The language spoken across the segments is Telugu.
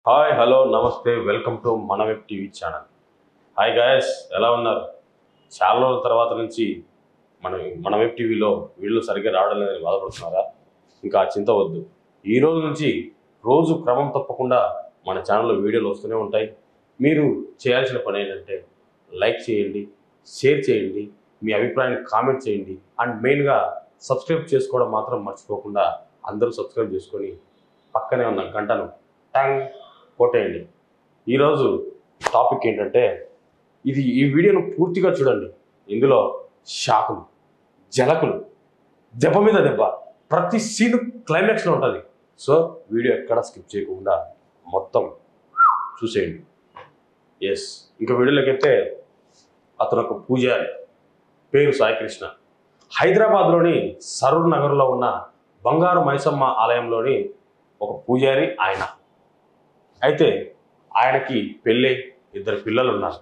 హాయ్ హలో నమస్తే వెల్కమ్ టు మన web TV channel. Hi guys, ఎలా ఉన్నారు? చాలా రోజుల తర్వాత నుంచి మన మన వెబ్ టీవీలో వీళ్ళు సరిగ్గా రావడం లేదని బాధపడుతున్నారా? ఇంకా ఆ చింత వద్దు. ఈ రోజు నుంచి రోజు క్రమం తప్పకుండా మన ఛానల్లో వీడియోలు వస్తూనే ఉంటాయి. మీరు చేయాల్సిన పని ఏంటంటే లైక్ చేయండి, షేర్ చేయండి, మీ అభిప్రాయాన్ని కామెంట్ చేయండి అండ్ మెయిన్గా సబ్స్క్రైబ్ చేసుకోవడం మాత్రం మర్చిపోకుండా అందరూ సబ్స్క్రైబ్ చేసుకొని పక్కనే ఉన్న గంటను ట్యాంగ్ కొట్టేయండి. ఈరోజు టాపిక్ ఏంటంటే ఈ వీడియోను పూర్తిగా చూడండి. ఇందులో షాకులు, జలకులు, దెబ్బ మీద దెబ్బ, ప్రతి సీన్ క్లైమాక్స్లో ఉంటుంది. సో వీడియో ఎక్కడ స్కిప్ చేయకుండా మొత్తం చూసేయండి. ఎస్, ఇంకా వీడియోలోకి అయితే అతను ఒక పూజారి, పేరు సాయికృష్ణ. హైదరాబాద్లోని సరూర్ నగర్లో ఉన్న బంగారు మైసమ్మ ఆలయంలోని ఒక పూజారి ఆయన. అయితే ఆయనకి పెళ్ళి, 2 పిల్లలు ఉన్నారు.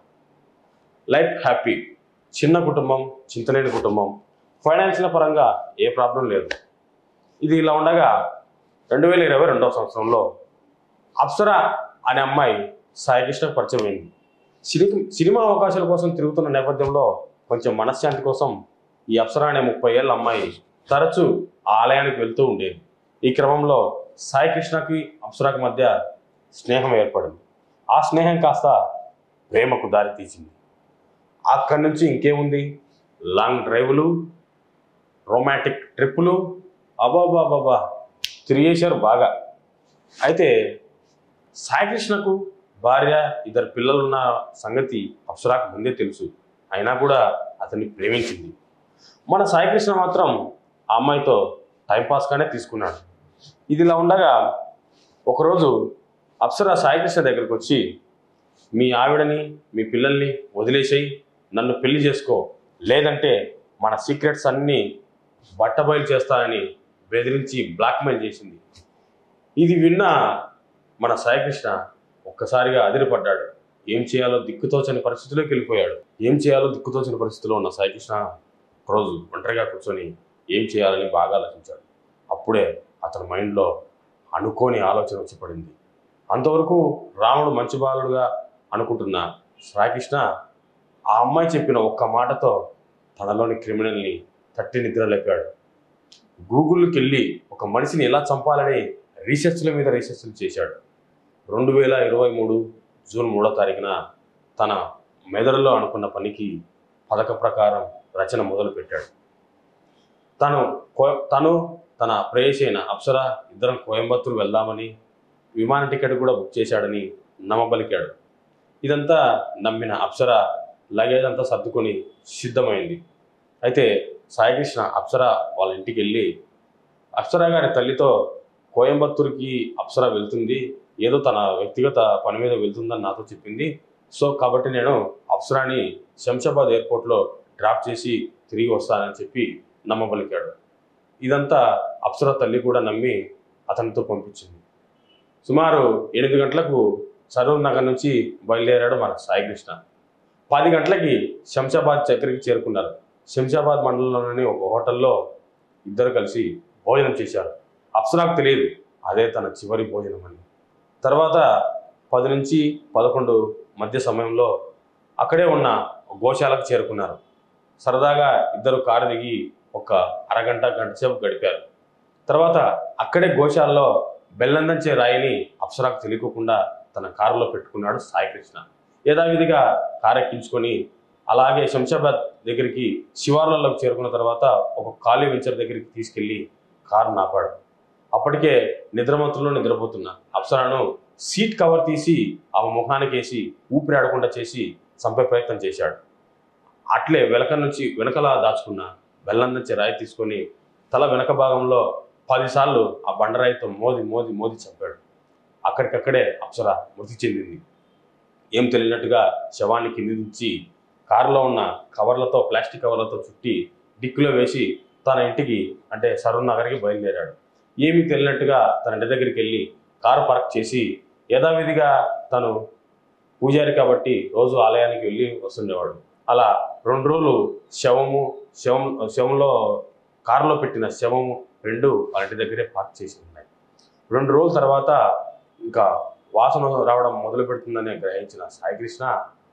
లైఫ్ హ్యాపీ, చిన్న కుటుంబం, చింతలేని కుటుంబం, ఫైనాన్షియల్ పరంగా ఏ ప్రాబ్లం లేదు. ఇది ఇలా ఉండగా 2022వ సంవత్సరంలో అప్సర అనే అమ్మాయి సాయికృష్ణకు పరిచయం అయింది. సినిమా అవకాశాల కోసం తిరుగుతున్న నేపథ్యంలో కొంచెం మనశ్శాంతి కోసం ఈ అప్సర అనే 30 ఏళ్ళ అమ్మాయి తరచూ ఆ ఆలయానికి వెళ్తూ ఉండేది. ఈ క్రమంలో సాయికృష్ణకి అప్సరకి మధ్య స్నేహం ఏర్పడింది. ఆ స్నేహం కాస్త ప్రేమకు దారి తీసింది. అక్కడి నుంచి ఇంకేముంది, లాంగ్ డ్రైవ్లు, రొమాంటిక్ ట్రిప్పులు, అబాబాబాబా తిరిగేశారు బాగా. అయితే సాయికృష్ణకు భార్య, 2 పిల్లలున్న సంగతి అప్సరాకు ముందే తెలుసు. అయినా కూడా అతన్ని ప్రేమించింది. మన సాయికృష్ణ మాత్రం ఆ అమ్మాయితో టైంపాస్గానే తీసుకున్నాడు. ఇదిలా ఉండగా ఒకరోజు అప్సర సాయికృష్ణ దగ్గరికి వచ్చి, మీ ఆవిడని, మీ పిల్లల్ని వదిలేసేయి, నన్ను పెళ్లి చేసుకో, లేదంటే మన సీక్రెట్స్ అన్నీ బట్టబయలు చేస్తానని బెదిరించి బ్లాక్మెయిల్ చేసింది. ఇది విన్న మన సాయికృష్ణ ఒక్కసారిగా అదిరిపడ్డాడు. ఏం చేయాలో దిక్కుతోచని పరిస్థితిలోకి వెళ్ళిపోయాడు. ఏం చేయాలో దిక్కుతోచని పరిస్థితిలో ఉన్న సాయికృష్ణ ఒకరోజు ఒంటరిగా కూర్చొని ఏం చేయాలని బాగా ఆలోచించాడు. అప్పుడే అతని మైండ్లో అనుకోని ఆలోచన వచ్చి పడింది. అంతవరకు రాముడు మంచి బాలుడుగా అనుకుంటున్న సాయికృష్ణ ఆ అమ్మాయి చెప్పిన ఒక్క మాటతో తనలోని క్రిమినల్ని తట్టి నిద్రలేపాడు. గూగుల్కి వెళ్ళి ఒక మనిషిని ఎలా చంపాలని రీసెర్చ్ల మీద రీసెర్చ్లు చేశాడు. 2023 జూన్ 3వ తారీఖున తన మెదడులో అనుకున్న పనికి పథక ప్రకారం రచన మొదలుపెట్టాడు. తను తన ప్రేయసి అయిన అప్సర ఇద్దరం కోయంబత్తూరు వెళ్దామని విమాన టికెట్ కూడా బుక్ చేశాడని నమ్మబలికాడు. ఇదంతా నమ్మిన అప్సర లగేజ్ అంతా సర్దుకొని సిద్ధమైంది. అయితే సాయికృష్ణ అప్సర వాళ్ళ ఇంటికి వెళ్ళి, అప్సర గారి తల్లితో కోయంబత్తూరుకి అప్సర వెళ్తుంది, ఏదో తన వ్యక్తిగత పని మీద వెళ్తుందని నాతో చెప్పింది. సో కాబట్టి నేను అప్సరాని శంషాబాద్ ఎయిర్పోర్ట్లో డ్రాప్ చేసి తిరిగి వస్తానని చెప్పి నమ్మబలికాడు. ఇదంతా అప్సర తల్లి కూడా నమ్మి అతనితో పంపించింది. సుమారు 8 గంటలకు సరూర్ నగర్ నుంచి బయలుదేరాడు మన సాయికృష్ణ. 10 గంటలకి శంషాబాద్ దగ్గరికి చేరుకున్నారు. శంషాబాద్ మండలంలోని ఒక హోటల్లో ఇద్దరు కలిసి భోజనం చేశారు. అప్సరాకు తెలియదు అదే తన చివరి భోజనం అని. తర్వాత 10 నుంచి 11 మధ్య సమయంలో అక్కడే ఉన్న గోశాలకు చేరుకున్నారు. సరదాగా ఇద్దరు కారు దిగి ఒక అరగంట, గంట సేపు గడిపారు. తర్వాత అక్కడే గోశాలలో బెల్లందంచే రాయిని అప్సరాకు తెలియకుండా తన కారులో పెట్టుకున్నాడు సాయికృష్ణ. యథావిధిగా కారు ఎక్కించుకొని అలాగే శంషాబాద్ దగ్గరికి శివార్లలోకి చేరుకున్న తర్వాత ఒక ఖాళీ వెంచర్ దగ్గరికి తీసుకెళ్లి కారు నాపాడు. అప్పటికే నిద్రమత్తులో నిద్రపోతున్న అప్సరను సీట్ కవర్ తీసి ఆమె ముఖానికి వేసి ఊపిరాడకుండా చేసి చంపే ప్రయత్నం చేశాడు. అట్లే వెనకలా దాచుకున్న బెల్లందంచే రాయి తీసుకొని తల వెనక భాగంలో 10 సార్లు ఆ బండరాయితో మోది చంపాడు. అక్కడికక్కడే అప్సర మృతి చెందింది. ఏం తెలియనట్టుగా శవాన్ని కింది నుంచి కారులో ఉన్న ప్లాస్టిక్ కవర్లతో చుట్టి డిక్కులో వేసి తన ఇంటికి అంటే సరూర్ నగర్కి బయలుదేరాడు. ఏమీ తెలియనట్టుగా తన ఇంటి దగ్గరికి వెళ్ళి కారు పార్క్ చేసి యథావిధిగా తను పూజారి కాబట్టి రోజు ఆలయానికి వెళ్ళి వస్తుండేవాడు. అలా 2 రోజులు శవంలో కారులో పెట్టిన శవము 2 వాళ్ళ ఇంటి దగ్గరే పార్క్ చేసి ఉన్నాయి. 2 రోజుల తర్వాత ఇంకా వాసన రావడం మొదలు పెడుతుందని గ్రహించిన సాయికృష్ణ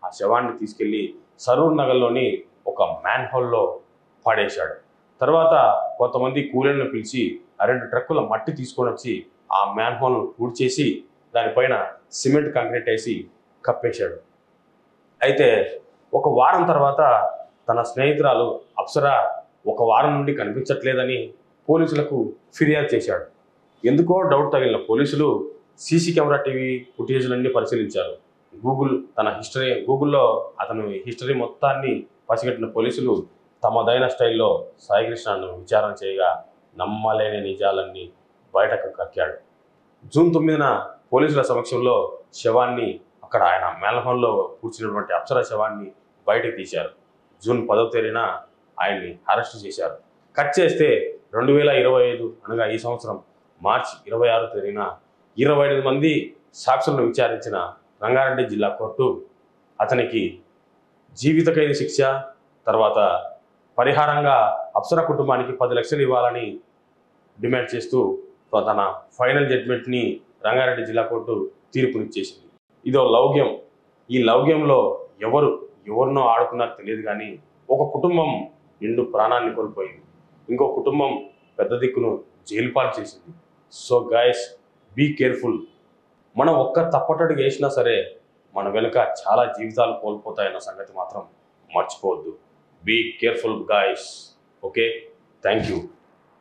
ఆ శవాన్ని తీసుకెళ్లి సరూర్ నగర్లోని ఒక మ్యాన్ హోల్లో పడేశాడు. తర్వాత కొంతమంది కూలీలను పిలిచి 2 ట్రక్కుల మట్టి తీసుకొని వచ్చి ఆ మ్యాన్ హోల్ను పూడ్చేసి దానిపైన సిమెంట్ కాంక్రీట్ వేసి కప్పేశాడు. అయితే ఒక వారం తర్వాత తన స్నేహితురాలు అప్సర 1 వారం నుండి కనిపించట్లేదని పోలీసులకు ఫిర్యాదు చేశాడు. ఎందుకో డౌట్ తగిలిన పోలీసులు సీసీ కెమెరా టీవీ ఫుటేజ్లన్నీ పరిశీలించారు. గూగుల్లో అతని హిస్టరీ మొత్తాన్ని పసిగట్టిన పోలీసులు తమదైన స్టైల్లో సాయికృష్ణను విచారణ చేయగా నమ్మలేని నిజాలన్నీ బయటకు కక్కాడు. జూన్ 9న పోలీసుల సమక్షంలో శవాన్ని అక్కడ ఆయన మేల్హోల్లో కూర్చున్నటువంటి అప్సర శవాన్ని బయటకు తీశారు. జూన్ 10వ తేదీన ఆయన్ని అరెస్ట్ చేశారు. కట్ చేస్తే 2025 అనగా ఈ సంవత్సరం మార్చి 26వ తేదీన 28 మంది సాక్షులను విచారించిన రంగారెడ్డి జిల్లా కోర్టు అతనికి జీవిత ఖైదు శిక్ష, తర్వాత పరిహారంగా అప్సర కుటుంబానికి 10 లక్షలు ఇవ్వాలని డిమాండ్ చేస్తూ తన ఫైనల్ జడ్జిమెంట్ని రంగారెడ్డి జిల్లా కోర్టు తీర్పునిచ్చేసింది. ఇదో లౌక్యం. ఈ లౌక్యంలో ఎవరినో ఆడుకున్నారో తెలియదు కానీ ఒక కుటుంబం నిండు ప్రాణాన్ని కోల్పోయింది, ఇంకో కుటుంబం పెద్ద దిక్కును జైలు పాలు చేసింది. So guys, be careful. మనం ఒక్క తప్పటడుగు వేసినా సరే మన వెనుక చాలా జీవితాలు కోల్పోతాయన్న సంగతి మాత్రం మర్చిపోవద్దు. Be careful guys. Okay, thank you.